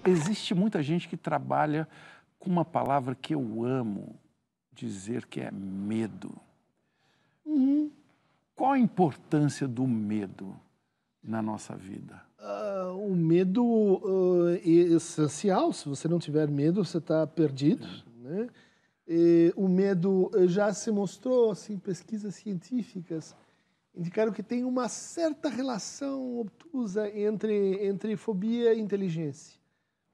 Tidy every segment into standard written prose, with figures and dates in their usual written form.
Existe muita gente que trabalha com uma palavra que eu amo dizer, que é medo. Qual a importância do medo na nossa vida? O medo é essencial. Se você não tiver medo, você está perdido, né? O medo já se mostrou, assim, pesquisas científicas indicaram que tem uma certa relação obtusa entre fobia e inteligência.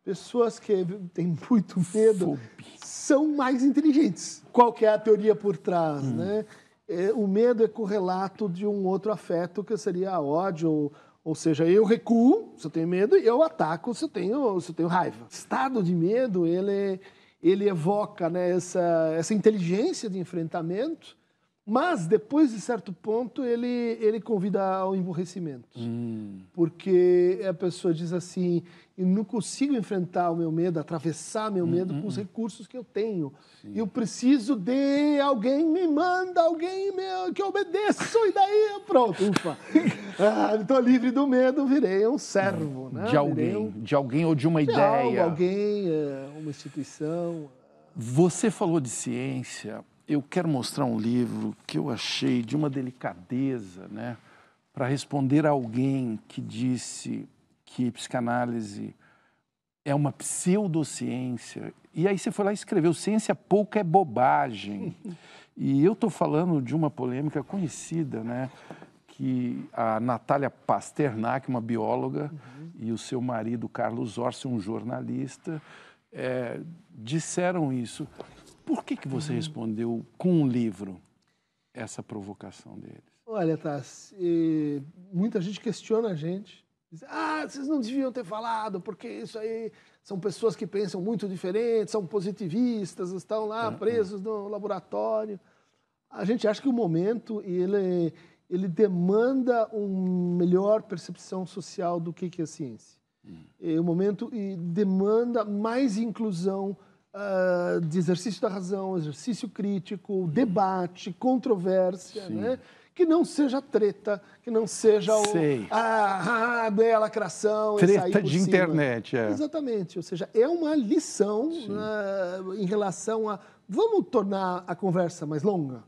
Pessoas que têm muito medo são mais inteligentes. Qual que é a teoria por trás, né? O medo é correlato de um outro afeto, que seria ódio, ou seja, eu recuo se eu tenho medo e eu ataco se eu tenho raiva. O estado de medo, ele evoca, né, essa inteligência de enfrentamento, mas depois de certo ponto ele convida ao emburrecimento. Porque a pessoa diz assim: eu não consigo enfrentar o meu medo, atravessar meu medo com os recursos que eu tenho. Eu preciso de alguém, me manda alguém que eu obedeço, e daí pronto, ufa. Estou livre do medo, virei um servo, né? De alguém ou de uma ideia. Alguém, uma instituição. Você falou de ciência. Eu quero mostrar um livro que eu achei de uma delicadeza, né, para responder a alguém que disse que psicanálise é uma pseudociência. E aí você foi lá e escreveu: ciência pouca é bobagem. E eu estou falando de uma polêmica conhecida, né, que a Natália Pasternak, uma bióloga, e o seu marido, Carlos Orsi, um jornalista, disseram isso. Por que você respondeu com um livro essa provocação deles? Olha, Tassi, muita gente questiona a gente. Diz: vocês não deviam ter falado, porque isso aí são pessoas que pensam muito diferente, são positivistas, estão lá presos no laboratório. A gente acha que o momento ele demanda uma melhor percepção social do que é ciência. O momento demanda mais inclusão de exercício da razão, exercício crítico, debate, controvérsia, né? Que não seja treta, que não seja bela lacração. Treta de internet, Exatamente, ou seja, é uma lição em relação a... Vamos tornar a conversa mais longa?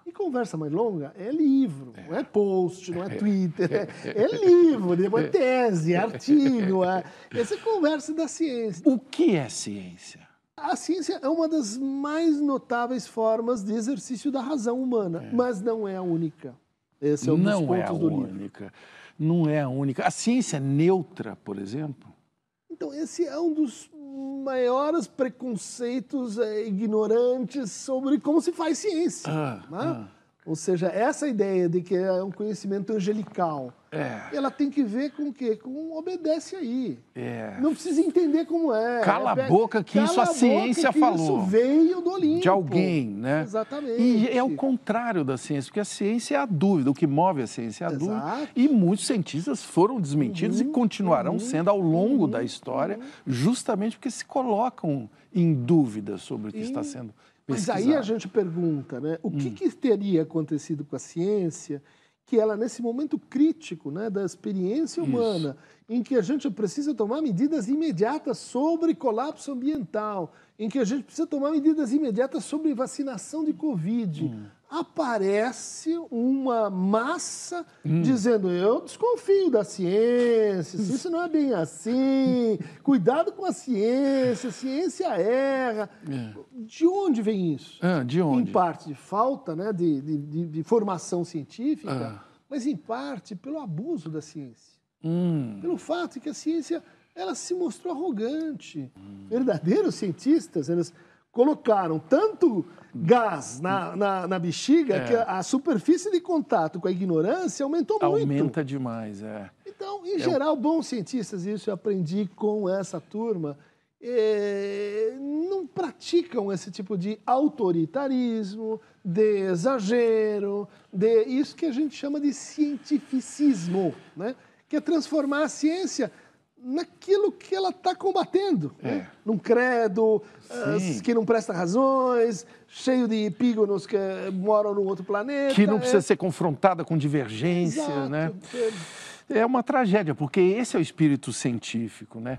E conversa mais longa é livro, não é post, não é Twitter, é livro, depois é tese, artigo, essa é conversa da ciência. O que é ciência? A ciência é uma das mais notáveis formas de exercício da razão humana, mas não é a única. Esse é um dos pontos do livro. Não é a única. A ciência é neutra, por exemplo? Então, esse é um dos maiores preconceitos ignorantes sobre como se faz ciência. Ou seja, essa ideia de que é um conhecimento angelical, ela tem que ver com o quê? Com obedece aí. Não precisa entender como é. Cala a boca que isso a ciência falou. Isso veio do Olimpo. De alguém, né? Exatamente. E é o contrário da ciência, porque a ciência é a dúvida. O que move a ciência é a dúvida. E muitos cientistas foram desmentidos e continuarão sendo ao longo da história, justamente porque se colocam em dúvida sobre o que está sendo pesquisado. Mas aí a gente pergunta, né? O que teria acontecido com a ciência que ela, nesse momento crítico, né, da experiência humana, em que a gente precisa tomar medidas imediatas sobre colapso ambiental, em que a gente precisa tomar medidas imediatas sobre vacinação de Covid, aparece uma massa dizendo: eu desconfio da ciência, isso não é bem assim, cuidado com a ciência erra. De onde vem isso? De onde? Em parte de falta, né, de formação científica, mas em parte pelo abuso da ciência. Pelo fato de que a ciência ela se mostrou arrogante. Verdadeiros cientistas, eles colocaram tanto gás na bexiga que a superfície de contato com a ignorância aumentou muito. Aumenta demais, Então, em geral, bons cientistas, isso eu aprendi com essa turma, não praticam esse tipo de autoritarismo, de exagero, de isso que a gente chama de cientificismo, né? Que é transformar a ciência naquilo que ela está combatendo, né? Num credo que não presta razões, cheio de epígonos que moram num outro planeta. Que não precisa ser confrontada com divergência, né? É uma tragédia, porque esse é o espírito científico, né?